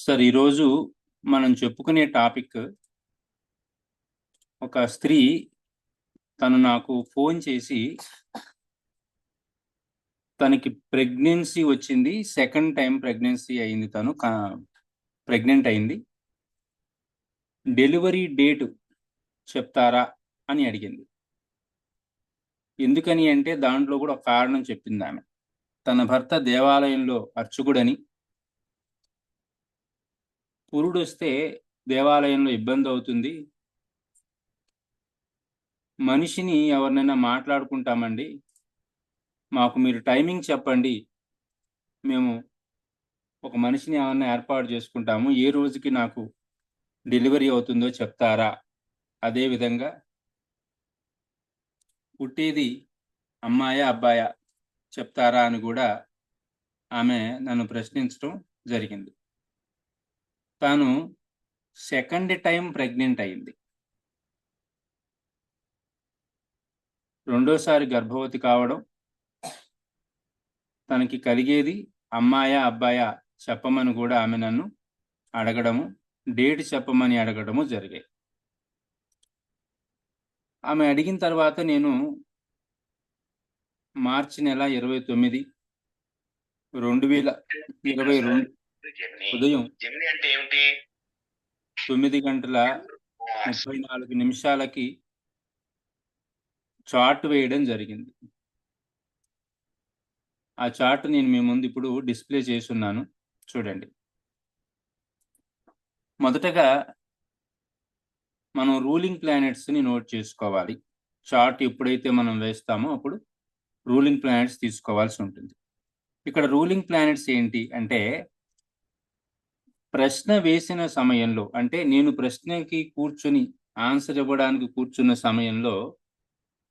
Sir, ఈరోజు మనం చెప్పుకునే టాపిక్, ఒక స్త్రీ తను నాకు ఫోన్ చేసి తనకి ప్రెగ్నెన్సీ వచ్చింది. సెకండ్ టైం ప్రెగ్నెన్సీ అయింది. తను ప్రెగ్నెంట్ అయింది. డెలివరీ డేట్ చెప్తారా అని అడిగింది. ఎందుకని అంటే దాంట్లో కూడా ఒక కారణం చెప్పింది ఆమె. తన భర్త దేవాలయంలో అర్చకుడని, పురుడు వస్తే దేవాలయంలో ఇబ్బంది అవుతుంది, మనిషిని ఎవరినైనా మాట్లాడుకుంటామండి, మాకు మీరు టైమింగ్ చెప్పండి, మేము ఒక మనిషిని ఏమన్నా ఏర్పాటు చేసుకుంటాము, ఏ రోజుకి నాకు డెలివరీ అవుతుందో చెప్తారా, అదేవిధంగా పుట్టేది అమ్మాయా అబ్బాయా చెప్తారా అని కూడా ఆమె నన్ను ప్రశ్నించడం జరిగింది. తాను సెకండ్ టైం ప్రెగ్నెంట్ అయింది. రెండోసారి గర్భవతి కావడం, తనకి కలిగేది అమ్మాయా అబ్బాయా చెప్పమని కూడా ఆమె నన్ను అడగడము, డేట్ చెప్పమని అడగడము జరిగాయి. ఆమె అడిగిన తర్వాత నేను మార్చి నెల 29, 2022 ఉదయం 9:34 చార్ట్ వేయడం జరిగింది. ఆ చార్ట్ నేను మీ ముందు ఇప్పుడు డిస్ప్లే చేస్తున్నాను, చూడండి. మొదటగా మనం రూలింగ్ ప్లానెట్స్ని నోట్ చేసుకోవాలి. చార్ట్ ఎప్పుడైతే మనం వేస్తామో అప్పుడు రూలింగ్ ప్లానెట్స్ తీసుకోవాల్సి ఉంటుంది. ఇక్కడ రూలింగ్ ప్లానెట్స్ ఏంటి అంటే, ప్రశ్న వేసిన సమయంలో, అంటే నేను ప్రశ్నకి కూర్చుని ఆన్సర్ ఇవ్వడానికి కూర్చున్న సమయంలో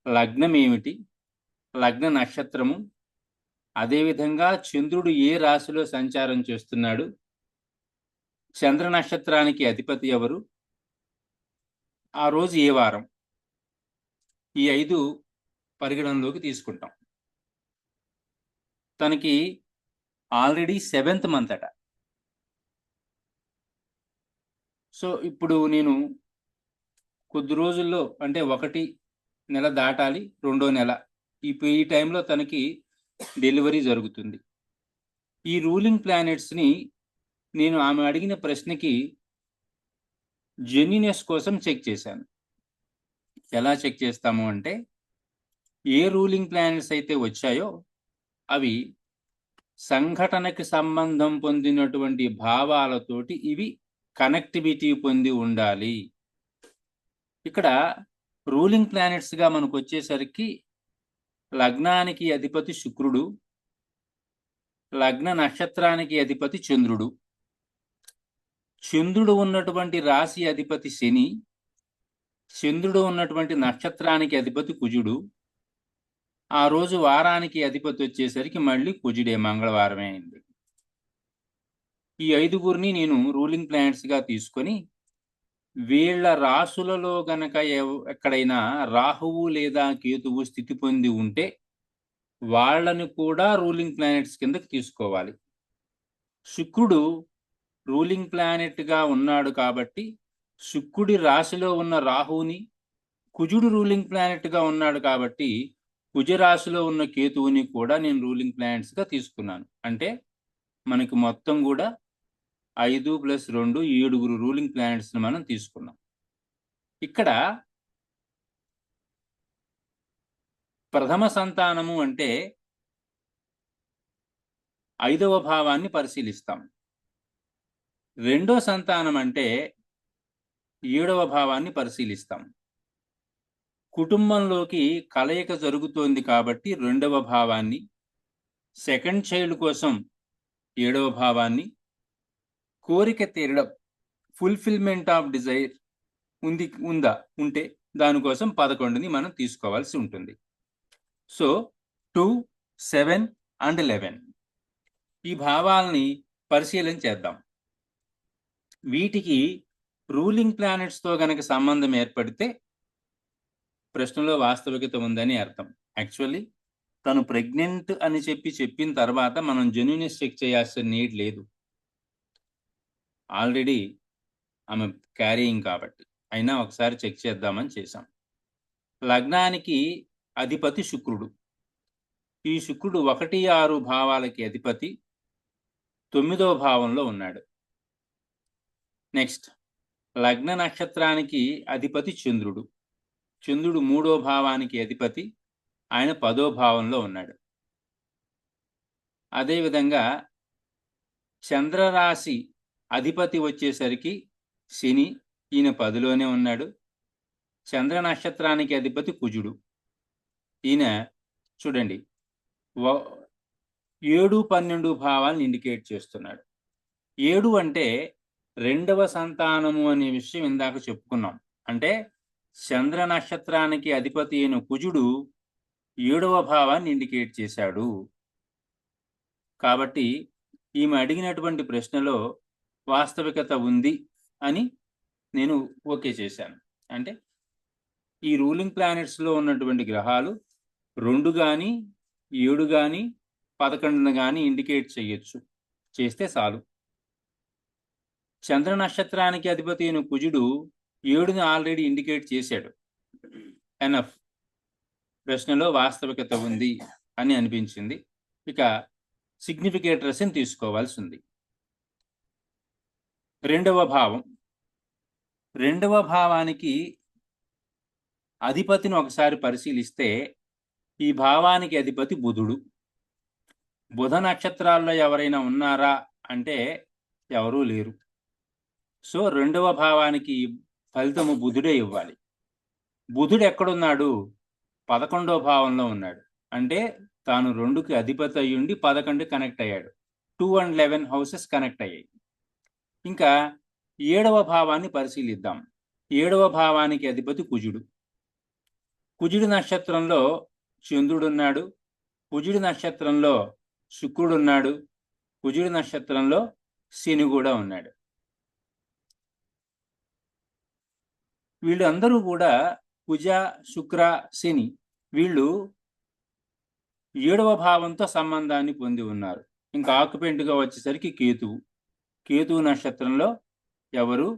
లగ్నం ఏమిటి, లగ్న నక్షత్రము, అదేవిధంగా చంద్రుడు ఏ రాశిలో సంచారం చేస్తున్నాడు, చంద్ర నక్షత్రానికి అధిపతి ఎవరు, ఆ రోజు ఏ వారం, ఈ 5 పరిగణనలోకి తీసుకుంటాం. తనకి ఆల్రెడీ 7th మంత్ అట. సో ఇప్పుడు నేను కొద్ది రోజుల్లో, అంటే 1 నెల దాటాలి, 2వ నెల, ఈ టైంలో తనకి డెలివరీ జరుగుతుంది. ఈ రూలింగ్ ప్లానెట్స్ని నేను ఆమె అడిగిన ప్రశ్నకి జెన్యునెస్ కోసం చెక్ చేశాను. ఎలా చెక్ చేస్తాము అంటే, ఏ రూలింగ్ ప్లానెట్స్ అయితే వచ్చాయో అవి సంఘటనకి సంబంధం పొందినటువంటి భావాలతోటి ఇవి కనెక్టివిటీ పొంది ఉండాలి. ఇక్కడ రూలింగ్ ప్లానెట్స్గా మనకు వచ్చేసరికి లగ్నానికి అధిపతి శుక్రుడు, లగ్న నక్షత్రానికి అధిపతి చంద్రుడు, చంద్రుడు ఉన్నటువంటి రాశి అధిపతి శని, చంద్రుడు ఉన్నటువంటి నక్షత్రానికి అధిపతి కుజుడు, ఆ రోజు వారానికి అధిపతి వచ్చేసరికి మళ్ళీ కుజుడే, మంగళవారమే అయింది. ఈ 5గురిని నేను రూలింగ్ ప్లానెట్స్గా తీసుకొని, వీళ్ళ రాసులలో గనక ఎక్కడైనా రాహువు లేదా కేతువు స్థితి పొంది ఉంటే వాళ్ళని కూడా రూలింగ్ ప్లానెట్స్ కిందకి తీసుకోవాలి. శుక్రుడు రూలింగ్ ప్లానెట్గా ఉన్నాడు కాబట్టి శుక్రుడి రాశిలో ఉన్న రాహువుని, కుజుడు రూలింగ్ ప్లానెట్గా ఉన్నాడు కాబట్టి కుజరాశిలో ఉన్న కేతువుని కూడా నేను రూలింగ్ ప్లానెట్స్గా తీసుకున్నాను. అంటే మనకి మొత్తం కూడా 5 + 2 7 రూలింగ్ ప్లానెట్స్ని మనం తీసుకున్నాం. ఇక్కడ ప్రథమ సంతానము అంటే 5వ భావాన్ని పరిశీలిస్తాం. రెండో సంతానం అంటే 7వ భావాన్ని పరిశీలిస్తాం. కుటుంబంలోకి కలయిక జరుగుతోంది కాబట్టి 2వ భావాన్ని, సెకండ్ చైల్డ్ కోసం 7వ భావాన్ని, కోరిక తీరడం, ఫుల్ఫిల్మెంట్ ఆఫ్ డిజైర్ ఉంటే దానికోసం 11ని మనం తీసుకోవాల్సి ఉంటుంది. సో 2, 7 and 11 ఈ భావాల్ని పరిశీలన చేద్దాం. వీటికి రూలింగ్ ప్లానెట్స్తో గనక సంబంధం ఏర్పడితే ప్రశ్నలో వాస్తవికత ఉందని అర్థం. యాక్చువల్లీ తను ప్రెగ్నెంట్ అని చెప్పిన తర్వాత మనం జెన్యునెస్ చెక్ చేయాల్సిన నీడ్ లేదు. ఆల్రెడీ ఆమె క్యారీయింగ్ కాబట్టి, అయినా ఒకసారి చెక్ చేద్దామని చేశాం. లగ్నానికి అధిపతి శుక్రుడు. ఈ శుక్రుడు 1, 6 భావాలకి అధిపతి 9వ భావంలో ఉన్నాడు. నెక్స్ట్, లగ్న నక్షత్రానికి అధిపతి చంద్రుడు. చంద్రుడు 3వ భావానికి అధిపతి, ఆయన 10వ భావంలో ఉన్నాడు. అదేవిధంగా చంద్రరాశి అధిపతి వచ్చేసరికి శని, ఈయన 10లోనే ఉన్నాడు. చంద్ర నక్షత్రానికి అధిపతి కుజుడు, ఈయన చూడండి 7, 12 భావాలను ఇండికేట్ చేస్తున్నాడు. 7 అంటే 2వ సంతానము అనే విషయం ఇందాక చెప్పుకున్నాం. అంటే చంద్ర నక్షత్రానికి అధిపతి అయిన కుజుడు 7వ భావాన్ని ఇండికేట్ చేశాడు. కాబట్టి ఈమె అడిగినటువంటి ప్రశ్నలో వాస్తవికత ఉంది అని నేను ఓకే చేశాను. అంటే ఈ రూలింగ్ ప్లానెట్స్లో ఉన్నటువంటి గ్రహాలు 2 కానీ 7 కానీ 11 కానీ ఇండికేట్ చేయొచ్చు, చేస్తే చాలు. చంద్ర నక్షత్రానికి అధిపతి అయిన కుజుడు 7ని ఆల్రెడీ ఇండికేట్ చేశాడు. ఎనఫ్, ప్రశ్నలో వాస్తవికత ఉంది అని అనిపించింది. ఇక సిగ్నిఫికేటర్స్ని తీసుకోవాల్సి ఉంది. 2వ భావం. 2వ భావానికి అధిపతిని ఒకసారి పరిశీలిస్తే ఈ భావానికి అధిపతి బుధుడు. బుధ నక్షత్రాల్లో ఎవరైనా ఉన్నారా అంటే ఎవరూ లేరు. సో 2వ భావానికి ఫలితము బుధుడే ఇవ్వాలి. బుధుడు ఎక్కడున్నాడు? 11వ భావంలో ఉన్నాడు. అంటే తాను 2కి అధిపతి అయ్యుండి 11 కనెక్ట్ అయ్యాడు. 2 and 11 హౌసెస్ కనెక్ట్ అయ్యాయి. ఇంకా 7వ భావాన్ని పరిశీలిద్దాం. 7వ భావానికి అధిపతి కుజుడు. కుజుడి నక్షత్రంలో చంద్రుడున్నాడు, కుజుడి నక్షత్రంలో శుక్రుడున్నాడు, కుజుడి నక్షత్రంలో శని కూడా ఉన్నాడు. వీళ్ళందరూ కూడా కుజ, శుక్ర, శని వీళ్ళు 7వ భావంతో సంబంధాన్ని పొంది ఉన్నారు. ఇంకా ఆక్యుపెంట్గా వచ్చేసరికి కేతువు. కేతువు నక్షత్రంలో ఎవరు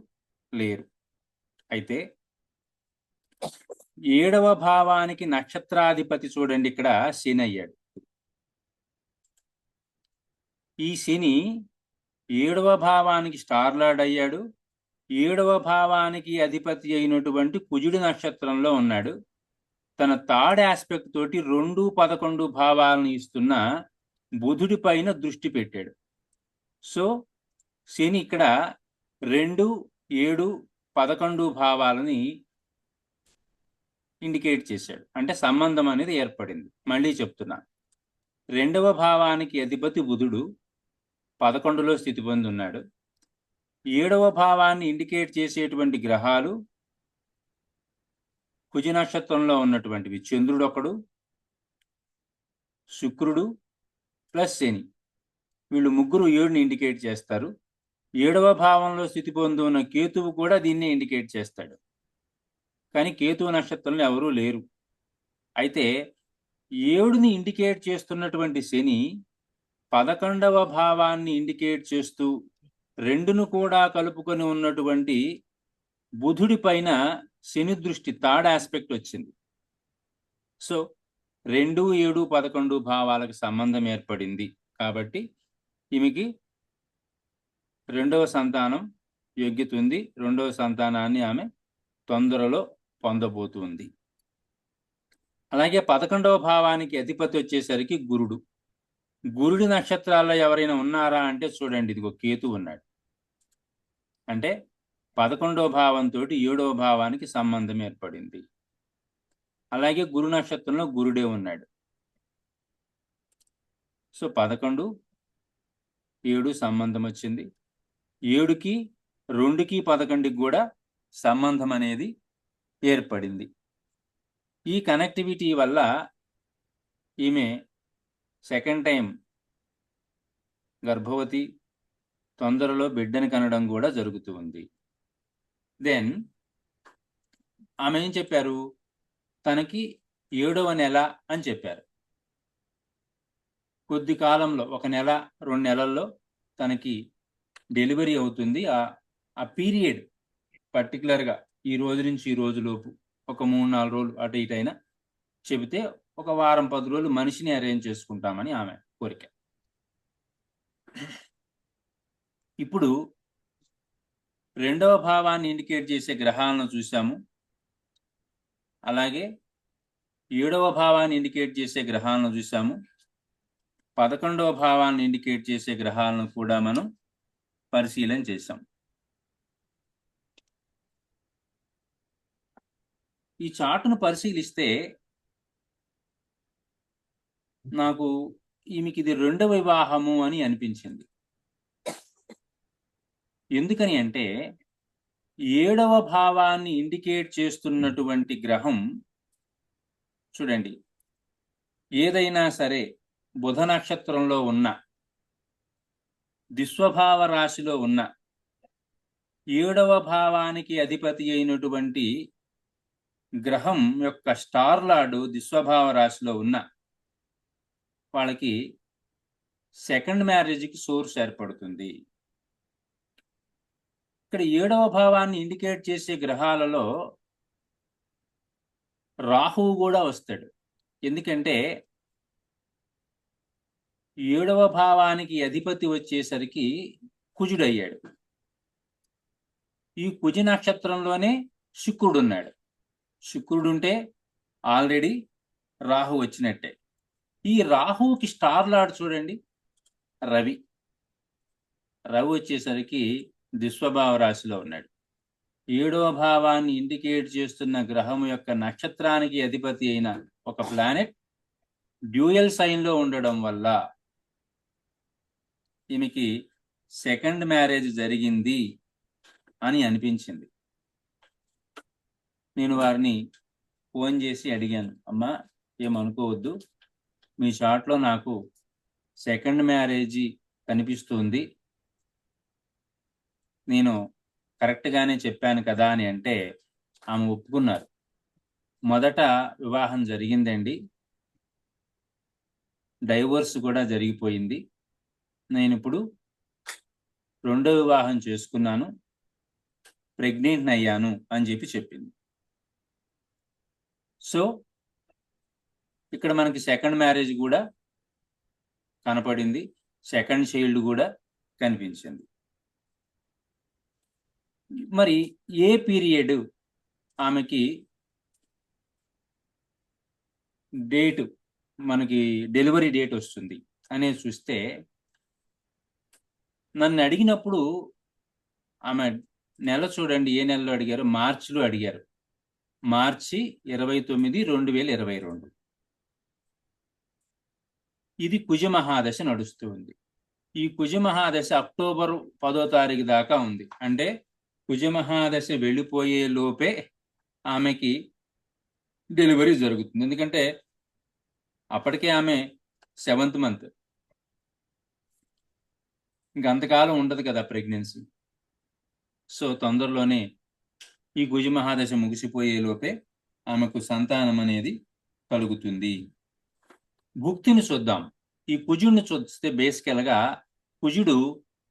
లేరు. అయితే 7వ భావానికి నక్షత్రాధిపతి చూడండి, ఇక్కడ శని అయ్యాడు. ఈ శని 7వ భావానికి స్టార్ లార్డ్ అయ్యాడు. 7వ భావానికి అధిపతి అయినటువంటి కుజుడి నక్షత్రంలో ఉన్నాడు. తన థర్డ్ ఆస్పెక్ట్ తోటి 2, 11 భావాలను ఇస్తున్న బుధుడి పైన దృష్టి పెట్టాడు. సో శని ఇక్కడ 2, 7, 11 భావాలని ఇండికేట్ చేశాడు. అంటే సంబంధం అనేది ఏర్పడింది. మళ్ళీ చెప్తున్నా, 2వ భావానికి అధిపతి బుధుడు 11లో స్థితి పొంది ఉన్నాడు. 7వ భావాన్ని ఇండికేట్ చేసేటువంటి గ్రహాలు కుజ నక్షత్రంలో ఉన్నటువంటివి చంద్రుడు ఒకడు, శుక్రుడు ప్లస్ శని. వీళ్ళు ముగ్గురు 7ని ఇండికేట్ చేస్తారు. 7వ భావంలో స్థితి పొంది ఉన్న కేతువు కూడా దీన్నే ఇండికేట్ చేస్తాడు. కానీ కేతువు నక్షత్రంలో ఎవరూ లేరు. అయితే 7ని ఇండికేట్ చేస్తున్నటువంటి శని 11వ భావాన్ని ఇండికేట్ చేస్తూ 2ను కూడా కలుపుకొని ఉన్నటువంటి బుధుడి పైన శని దృష్టి, థర్డ్ ఆస్పెక్ట్ వచ్చింది. సో 2, 7, 11 భావాలకు సంబంధం ఏర్పడింది. కాబట్టి ఈమెకి 2వ సంతానం యోగ్యత ఉంది. 2వ సంతానాన్ని ఆమె తొందరలో పొందబోతుంది. అలాగే 11వ భావానికి అధిపతి వచ్చేసరికి గురుడు. గురుడి నక్షత్రాల్లో ఎవరైనా ఉన్నారా అంటే చూడండి, ఇదిగో కేతు ఉన్నాడు. అంటే 11వ భావంతో 7వ భావానికి సంబంధం ఏర్పడింది. అలాగే గురు నక్షత్రంలో గురుడే ఉన్నాడు. సో 11, 7 సంబంధం వచ్చింది. 7కి, 2కి, 11కి కూడా సంబంధం అనేది ఏర్పడింది. ఈ కనెక్టివిటీ వల్ల ఈమె సెకండ్ టైం గర్భవతి, తొందరలో బిడ్డని కనడం కూడా జరుగుతూ ఉంది. దెన్ ఆమె ఏం చెప్పారు? తనకి 7వ నెల అని చెప్పారు. కొద్ది కాలంలో 1 నెల 2 నెలల్లో తనకి డెలివరీ అవుతుంది. ఆ పీరియడ్ పర్టికులర్గా ఈ రోజు నుంచి ఈ రోజు లోపు ఒక 3-4 రోజులు అటు ఇటు అయినా చెబితే ఒక వారం 10 రోజులు మనిషిని అరేంజ్ చేసుకుంటామని ఆమె కోరిక. ఇప్పుడు రెండవ భావాన్ని ఇండికేట్ చేసే గ్రహాలను చూసాము. అలాగే 7వ భావాన్ని ఇండికేట్ చేసే గ్రహాలను చూసాము. 11వ భావాన్ని ఇండికేట్ చేసే గ్రహాలను కూడా మనం పరిశీలన చేశాం. ఈ చార్టును పరిశీలిస్తే నాకు ఈమెకి ఇది రెండవ వివాహము అని అనిపించింది. ఎందుకని అంటే 7వ భావాన్ని ఇండికేట్ చేస్తున్నటువంటి గ్రహం చూడండి, ఏదైనా సరే బుధ నక్షత్రంలో ఉన్న, దిస్వభావ రాశిలో ఉన్న 7వ భావానికి అధిపతి అయినటువంటి గ్రహం యొక్క స్టార్ లార్డ్ దిస్వభావ రాశిలో ఉన్న వాళ్ళకి సెకండ్ మ్యారేజ్కి సోర్స్ ఏర్పడుతుంది. ఇక్కడ 7వ భావాన్ని ఇండికేట్ చేసే గ్రహాలలో రాహువు కూడా వస్తాడు. ఎందుకంటే 7వ భావానికి అధిపతి వచ్చేసరికి కుజుడయ్యాడు. ఈ కుజ నక్షత్రంలోనే శుక్రుడు ఉన్నాడు. శుక్రుడు ఉంటే ఆల్రెడీ రాహు వచ్చినట్టే. ఈ రాహుకి స్టార్ లార్డ్ చూడండి రవి. రవి వచ్చేసరికి దిస్వభావ రాశిలో ఉన్నాడు. 7వ భావాన్ని ఇండికేట్ చేస్తున్న గ్రహం యొక్క నక్షత్రానికి అధిపతి అయిన ఒక ప్లానెట్ డ్యూయల్ సైన్లో ఉండడం వల్ల ఈమెకి సెకండ్ మ్యారేజ్ జరిగింది అని అనిపించింది. నేను వారిని ఫోన్ చేసి అడిగాను, అమ్మా ఏమనుకోవద్దు, మీ చార్ట్లో నాకు సెకండ్ మ్యారేజీ కనిపిస్తుంది, నేను కరెక్ట్గానే చెప్పాను కదా అని అంటే ఆమె ఒప్పుకున్నారు. మొదట వివాహం జరిగిందండి, డైవోర్స్ కూడా జరిగిపోయింది, నేను ఇప్పుడు రెండో వివాహం చేసుకున్నాను, ప్రెగ్నెంట్ అయ్యాను అని చెప్పింది. సో ఇక్కడ మనకి సెకండ్ మ్యారేజ్ కూడా కనపడింది, సెకండ్ చైల్డ్ కూడా కనిపించింది. మరి ఏ పీరియడ్ ఆమెకి డేట్, మనకి డెలివరీ డేట్ వస్తుంది అనేది చూస్తే, నన్ను అడిగినప్పుడు ఆమె నెల చూడండి, ఏ నెలలో అడిగారు, మార్చిలో అడిగారు. మార్చి 29, 2022. ఇది కుజమహాదశ నడుస్తూ ఉంది. ఈ కుజమహాదశ అక్టోబర్ 10వ తారీఖు దాకా ఉంది. అంటే కుజమహాదశ వెళ్ళిపోయే లోపే ఆమెకి డెలివరీ జరుగుతుంది. ఎందుకంటే అప్పటికే ఆమె 7th మంత్, ఇంకంతకాలం ఉండదు కదా ప్రెగ్నెన్సీ. సో తొందరలోనే ఈ కుజమహాదశ ముగిసిపోయే లోపే ఆమెకు సంతానం అనేది కలుగుతుంది. భుక్తిని చూద్దాం. ఈ కుజుడిని చూస్తే బేసికల్గా కుజుడు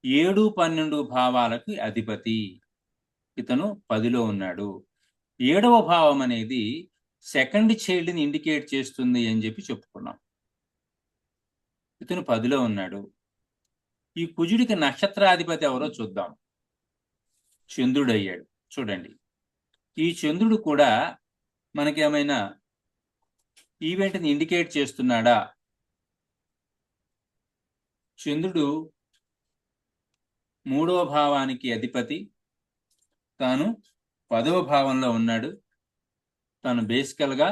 7, 12 భావాలకు అధిపతి. ఇతను 10లో ఉన్నాడు. 7వ భావం అనేది సెకండ్ చైల్డ్ని ఇండికేట్ చేస్తుంది అని చెప్పుకున్నాం. ఇతను 10లో ఉన్నాడు. ఈ కుజుడికి నక్షత్రాధిపతి ఎవరో చూద్దాం. చంద్రుడు అయ్యాడు. చూడండి, ఈ చంద్రుడు కూడా మనకి ఏమైనా ఈవెంట్ని ఇండికేట్ చేస్తున్నాడా? చంద్రుడు 3వ భావానికి అధిపతి, తాను 10వ భావంలో ఉన్నాడు. తాను బేసికల్గా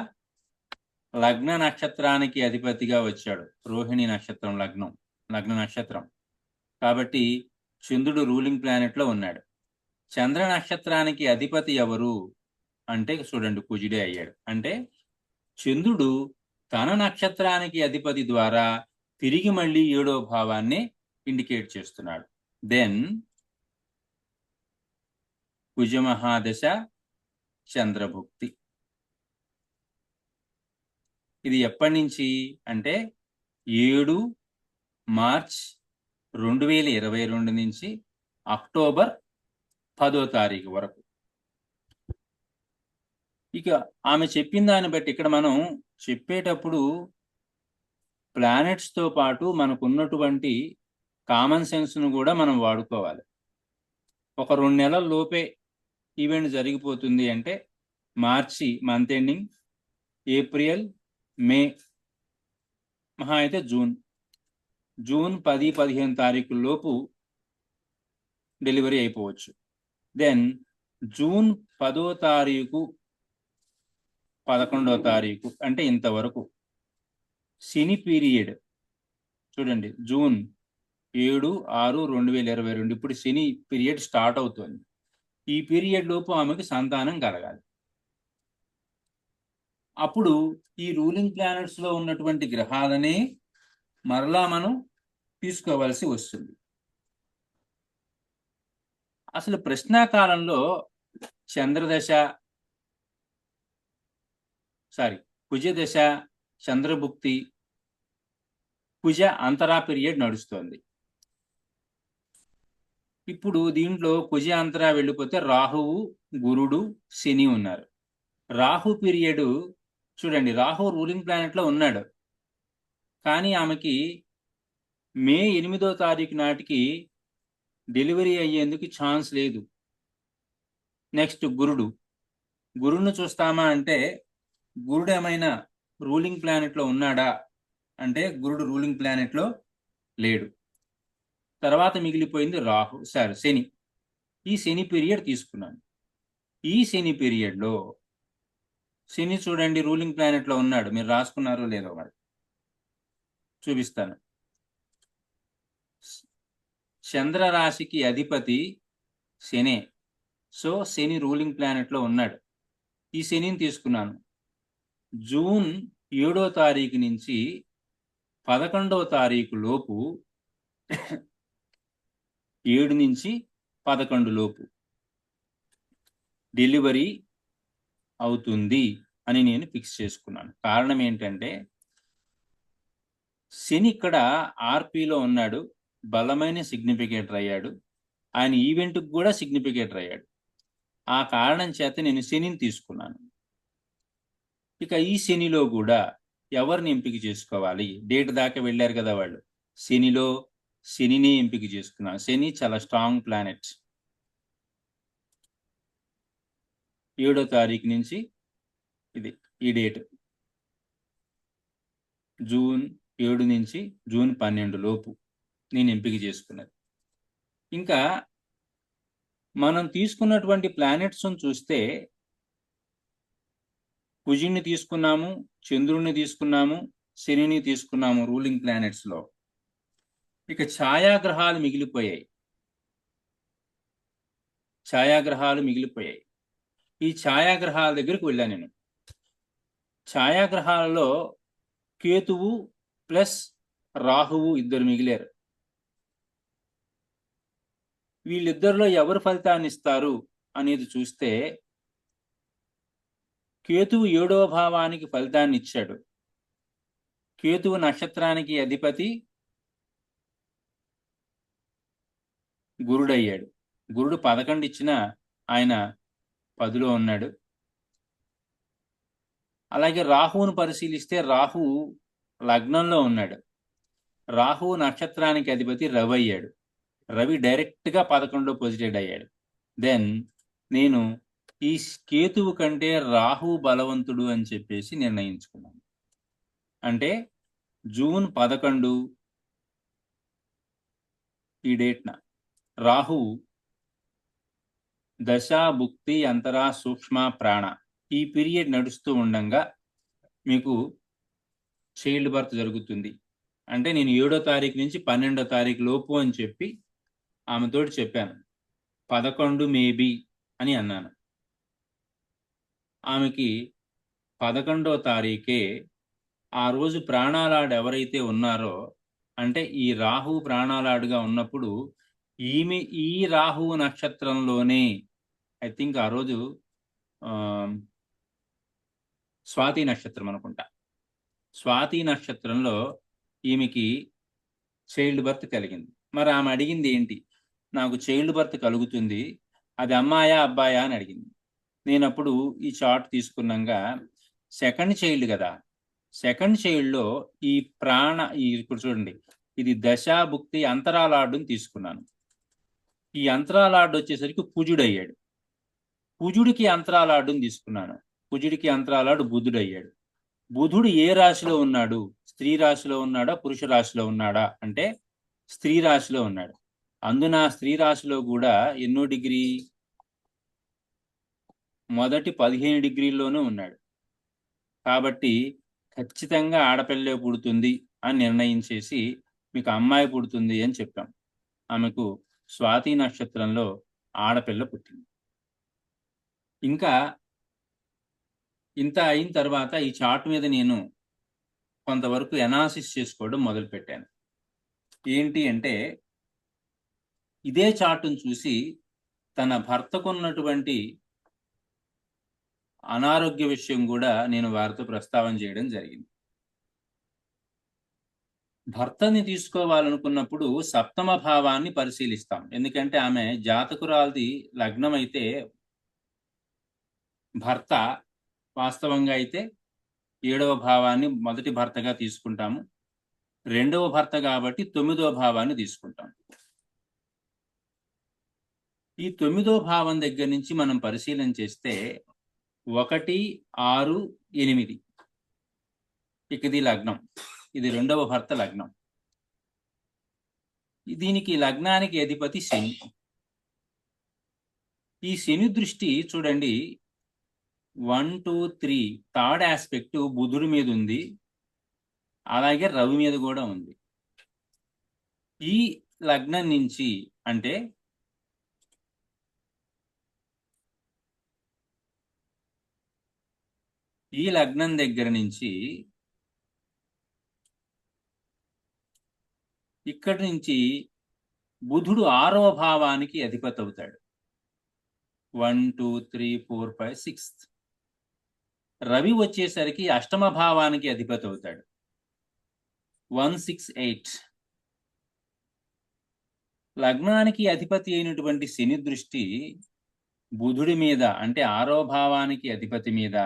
లగ్న నక్షత్రానికి అధిపతిగా వచ్చాడు. రోహిణి నక్షత్రం లగ్న నక్షత్రం కాబట్టి చంద్రుడు రూలింగ్ ప్లానెట్లో ఉన్నాడు. చంద్ర నక్షత్రానికి అధిపతి ఎవరు అంటే చూడండి, కుజుడే అయ్యాడు. అంటే చంద్రుడు తన నక్షత్రానికి అధిపతి ద్వారా తిరిగి మళ్ళీ 7వ భావాన్ని ఇండికేట్ చేస్తున్నాడు. దెన్ కుజమహాదశ చంద్రభుక్తి. ఇది ఎప్పటి నుంచి అంటే 7 మార్చ్ 2022 నుంచి అక్టోబర్ 10వ తారీఖు వరకు. ఇక ఆమె చెప్పిన దాన్ని బట్టి ఇక్కడ మనం చెప్పేటప్పుడు ప్లానెట్స్తో పాటు మనకున్నటువంటి కామన్ సెన్స్ను కూడా మనం వాడుకోవాలి. ఒక 2 నెలల లోపే ఈవెంట్ జరిగిపోతుంది అంటే మార్చి మంత్ ఎండింగ్, ఏప్రిల్, మే, మహా అయితే జూన్ 10-15 తారీఖుల లోపు డెలివరీ అయిపోవచ్చు. దెన్ జూన్ 10వ తారీఖు 11వ తారీఖు అంటే ఇంతవరకు శని పీరియడ్ చూడండి. జూన్ 7/6/2022 ఇప్పుడు శని పీరియడ్ స్టార్ట్ అవుతుంది. ఈ పీరియడ్ లోపు ఆమెకు సంతానం కలగాలి. అప్పుడు ఈ రూలింగ్ ప్లానెట్స్ లో ఉన్నటువంటి గ్రహాలనే మరలా మనం తీసుకోవాల్సి వస్తుంది. అసలు ప్రశ్నాకాలంలో కుజదశ, చంద్రభుక్తి, కుజ అంతరా పీరియడ్ నడుస్తోంది. ఇప్పుడు దీంట్లో కుజ అంతరా వెళ్ళిపోతే రాహువు, గురుడు, శని ఉన్నారు. రాహు పీరియడ్ చూడండి, రాహు రూలింగ్ ప్లానెట్ లో ఉన్నాడు, కానీ ఆమెకి మే 8వ తారీఖు నాటికి డెలివరీ అయ్యేందుకు ఛాన్స్ లేదు. నెక్స్ట్ గురుడును చూస్తామా అంటే గురుడు ఏమైనా రూలింగ్ ప్లానెట్ లో ఉన్నాడా అంటే గురుడు రూలింగ్ ప్లానెట్ లో లేడు. తర్వాత మిగిలిపోయింది శని. ఈ శని పీరియడ్ తీసుకున్నాను. ఈ శని పీరియడ్లో శని చూడండి రూలింగ్ ప్లానెట్ లో ఉన్నాడు. మీరు రాసుకున్నారో లేదో మరి చూపిస్తాను. చంద్ర రాశికి అధిపతి శనే. సో శని రూలింగ్ ప్లానెట్ లో ఉన్నాడు. ఈ శనిని తీసుకున్నాను. జూన్ 7వ తారీఖు నుంచి 11వ తారీఖు లోపు 7 నుంచి 11 లోపు డెలివరీ అవుతుంది అని నేను ఫిక్స్ చేసుకున్నాను. కారణం ఏంటంటే శని ఇక్కడ ఆర్పిలో ఉన్నాడు, బలమైన సిగ్నిఫికేటర్ అయ్యాడు, ఆయన ఈవెంట్కి కూడా సిగ్నిఫికేటర్ అయ్యాడు. ఆ కారణం చేత నేను శనిని తీసుకున్నాను. ఇక ఈ శనిలో కూడా ఎవరిని ఎంపిక చేసుకోవాలి? డేట్ దాకా వెళ్ళారు కదా వాళ్ళు. శనిని ఎంపిక చేసుకున్నాను. శని చాలా స్ట్రాంగ్ ప్లానెట్. 7వ తారీఖు నుంచి ఈ డేట్ జూన్ 7 నుంచి జూన్ 12 లోపు నేను ఎంపిక చేసుకున్నది. ఇంకా మనం తీసుకున్నటువంటి ప్లానెట్స్ చూస్తే కుజుని తీసుకున్నాము, చంద్రుడిని తీసుకున్నాము, శనిని తీసుకున్నాము రూలింగ్ ప్లానెట్స్ లో. ఇక ఛాయాగ్రహాలు మిగిలిపోయాయి. ఈ ఛాయాగ్రహాల దగ్గరికి వెళ్ళాను నేను. ఛాయాగ్రహాలలో కేతువు ప్లస్ రాహువు ఇద్దరు మిగిలారు. వీళ్ళిద్దరిలో ఎవరు ఫలితాన్ని ఇస్తారు అనేది చూస్తే కేతువు 7వ భావానికి ఫలితాన్ని ఇచ్చాడు. కేతువు నక్షత్రానికి అధిపతి గురుడయ్యాడు. గురుడు 11 ఇచ్చినా ఆయన 10లో ఉన్నాడు. అలాగే రాహువును పరిశీలిస్తే రాహువు లగ్నంలో ఉన్నాడు. రాహువు నక్షత్రానికి అధిపతి రవి అయ్యాడు. రవి డైరెక్ట్గా 11లో పొజిటెడ్ అయ్యాడు. దెన్ నేను ఈ కేతువు కంటే రాహువు బలవంతుడు అని చెప్పేసి నిర్ణయించుకున్నాను. అంటే జూన్ 11 ఈ డేట్న రాహువు దశ, భుక్తి, అంతరా, సూక్ష్మ, ప్రాణ ఈ పీరియడ్ నడుస్తూ ఉండంగా మీకు చైల్డ్ బర్త్ జరుగుతుంది. అంటే నేను 7వ తారీఖు నుంచి 12వ తారీఖు లోపు అని చెప్పి ఆమెతోటి చెప్పాను. 11 మేబీ అని అన్నాను. ఆమెకి 11వ తారీఖే ఆ రోజు ప్రాణాలాడు ఎవరైతే ఉన్నారో, అంటే ఈ రాహువు ప్రాణాలాడుగా ఉన్నప్పుడు ఈమె ఈ రాహువు నక్షత్రంలోనే ఐ థింక్ ఆ రోజు స్వాతి నక్షత్రం అనుకుంటా. స్వాతి నక్షత్రంలో ఈమెకి చైల్డ్ బర్త్ కలిగింది. మరి ఆమె అడిగింది ఏంటి? నాకు చైల్డ్ బర్త్ కలుగుతుంది, అది అమ్మాయా అబ్బాయా అని అడిగింది. నేను అప్పుడు ఈ చార్ట్ తీసుకున్నాక సెకండ్ చైల్డ్ కదా, సెకండ్ చైల్డ్లో ఈ ఇప్పుడు చూడండి, ఇది దశ భుక్తి అంతరాలార్డుని తీసుకున్నాను. ఈ అంతరాలార్డు వచ్చేసరికి కుజుడయ్యాడు. కుజుడికి అంతరాలార్డుని తీసుకున్నాను. కుజుడికి అంతరాలార్డు బుధుడయ్యాడు. బుధుడు ఏ రాశిలో ఉన్నాడు? స్త్రీ రాశిలో ఉన్నాడా, పురుష రాశిలో ఉన్నాడా అంటే స్త్రీ రాశిలో ఉన్నాడు. అందున స్త్రీ రాశిలో కూడా ఎన్నో డిగ్రీ? మొదటి 15 డిగ్రీల్లోనూ ఉన్నాడు. కాబట్టి ఖచ్చితంగా ఆడపిల్లే పుడుతుంది అని నిర్ణయించేసి మీకు అమ్మాయి పుడుతుంది అని చెప్పాం. ఆమెకు స్వాతి నక్షత్రంలో ఆడపిల్ల పుట్టింది. ఇంకా ఇంత అయిన తర్వాత ఈ చార్ట్ మీద నేను కొంతవరకు ఎనాలిసిస్ చేసుకోవడం మొదలుపెట్టాను. ఏంటి అంటే, ఇదే చార్టును చూసి తన భర్తకున్నటువంటి అనారోగ్య విషయం కూడా నేను వారితో ప్రస్తావన చేయడం జరిగింది. భర్తని తీసుకోవాలనుకున్నప్పుడు సప్తమ భావాన్ని పరిశీలిస్తాం. ఎందుకంటే ఆమె జాతకురాలది లగ్నం అయితే భర్త వాస్తవంగా అయితే 7వ భావాన్ని మొదటి భర్తగా తీసుకుంటాము. 2వ భర్త కాబట్టి 9వ భావాన్ని తీసుకుంటాం. ఈ 9వ భావం దగ్గర నుంచి మనం పరిశీలన చేస్తే 1, 6, 8 ఇది లగ్నం. ఇది 2వ భర్త లగ్నం. దీనికి లగ్నానికి అధిపతి శని. ఈ శని దృష్టి చూడండి 1, 2, 3 థర్డ్ ఆస్పెక్ట్ బుధుడి మీద ఉంది, అలాగే రవి మీద కూడా ఉంది. ఈ లగ్నం నుంచి అంటే ఈ లగ్నం దగ్గర నుంచి ఇక్కడి నుంచి బుధుడు 6వ భావానికి అధిపతి అవుతాడు. 1, 2, 3, 4, 5, 6. రవి వచ్చేసరికి 8వ భావానికి అధిపతి అవుతాడు. 1, 6, 8. లగ్నానికి అధిపతి అయినటువంటి శని దృష్టి బుధుడి మీద అంటే 6వ భావానికి అధిపతి మీద,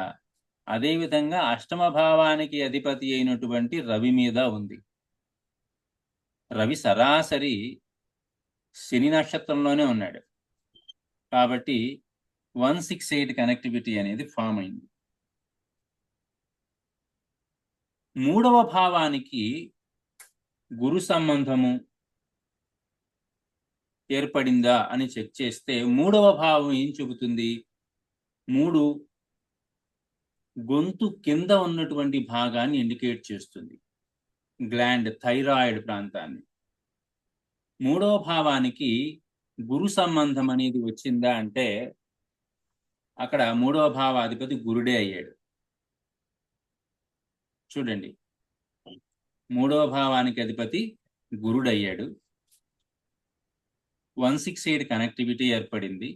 అదేవిధంగా 8వ భావానికి అధిపతి అయినటువంటి రవి మీద ఉంది. రవి సరాసరి శని నక్షత్రంలోనే ఉన్నాడు కాబట్టి 1, 6, 8 కనెక్టివిటీ అనేది ఫామ్ అయింది. 3వ భావానికి గురు సంబంధము ఏర్పడిందా అని చెక్ చేస్తే 3వ భావం ఏం చెబుతుంది? 3 గొంతు కింద ఉన్నటువంటి భాగాన్ని ఇండికేట్ చేస్తుంది, గ్లాండ్ థైరాయిడ్ ప్రాంతాన్ని. 3వ భావానికి గురు సంబంధం అనేది వచ్చిందా అంటే అక్కడ 3వ భావాధిపతి గురుడే అయ్యాడు. చూడండి, 3వ భావానికి అధిపతి గురుడు అయ్యాడు. 1, 6, 8 కనెక్టివిటీ ఏర్పడింది.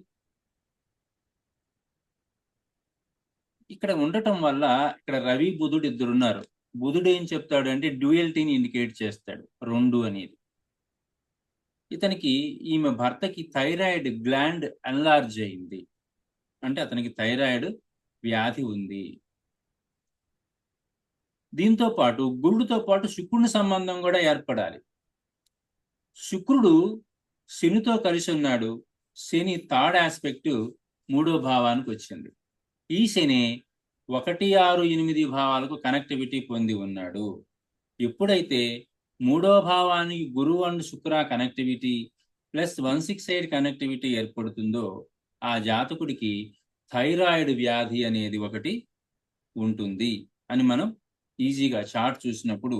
ఇక్కడ ఉండటం వల్ల ఇక్కడ రవి బుధుడు ఇద్దరున్నారు. బుధుడు ఏం చెప్తాడు అంటే డ్యూయల్టీని ఇండికేట్ చేస్తాడు, 2 అనేది. ఇతనికి ఈమె భర్తకి థైరాయిడ్ గ్లాండ్ ఎన్లార్జ్ అయింది అంటే అతనికి థైరాయిడ్ వ్యాధి ఉంది. దీంతో పాటు గురుడితో పాటు శుక్రుని సంబంధం కూడా ఏర్పడాలి. శుక్రుడు శనితో కలిసి ఉన్నాడు. శని థర్డ్ ఆస్పెక్ట్ 3వ భావానికి వచ్చింది. ఈ శని 1, 6, 8 భావాలకు కనెక్టివిటీ పొంది ఉన్నాడు. ఎప్పుడైతే 3వ భావానికి గురువు and Shukra connectivity plus 1, 6, 8 connectivity ఏర్పడుతుందో ఆ జాతకుడికి థైరాయిడ్ వ్యాధి అనేది ఒకటి ఉంటుంది అని మనం ఈజీగా చార్ట్ చూసినప్పుడు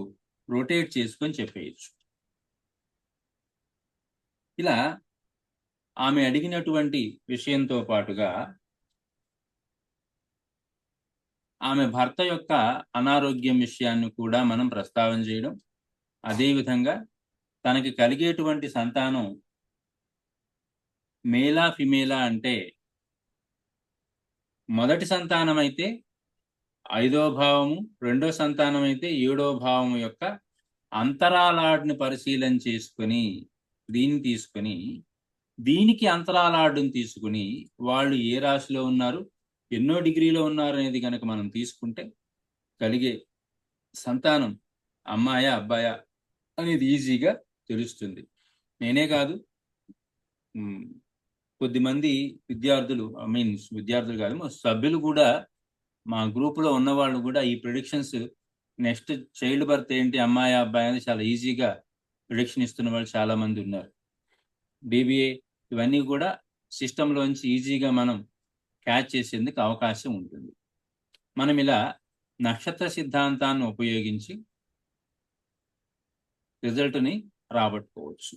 రొటేట్ చేసుకొని చెప్పేయచ్చు. ఇలా ఆమె అడిగినటువంటి విషయంతో పాటుగా ఆమె భర్త యొక్క అనారోగ్యం విషయాన్ని కూడా మనం ప్రస్తావన చేయడం, అదేవిధంగా తనకి కలిగేటువంటి సంతానం మేలా ఫిమేలా అంటే మొదటి సంతానం అయితే 5వ భావము, 2వ సంతానం అయితే 7వ భావము యొక్క అంతరాలాడ్ని పరిశీలన చేసుకొని దీన్ని తీసుకొని దీనికి అంతరాలాడ్డం తీసుకుని వాళ్ళు ఏ రాశిలో ఉన్నారు, ఎన్నో డిగ్రీలో ఉన్నారు అనేది కనుక మనం తీసుకుంటే కలిగే సంతానం అమ్మాయా అబ్బాయా అనేది ఈజీగా తెలుస్తుంది. నేనే కాదు, కొద్దిమంది విద్యార్థులు విద్యార్థులు కాదు, మా సభ్యులు కూడా, మా గ్రూపులో ఉన్న వాళ్ళు కూడా ఈ ప్రిడిక్షన్స్, నెక్స్ట్ చైల్డ్ బర్త్ ఏంటి అమ్మాయి అబ్బాయి అనేది చాలా ఈజీగా ప్రిడిక్షన్ ఇస్తున్న వాళ్ళు చాలా మంది ఉన్నారు. బీబీఏ ఇవన్నీ కూడా సిస్టంలోంచి ఈజీగా మనం క్యాచ్ చేసేందుకు అవకాశం ఉంటుంది. మనం ఇలా నక్షత్ర సిద్ధాంతాన్ని ఉపయోగించి రిజల్ట్ని రాబట్టుకోవచ్చు.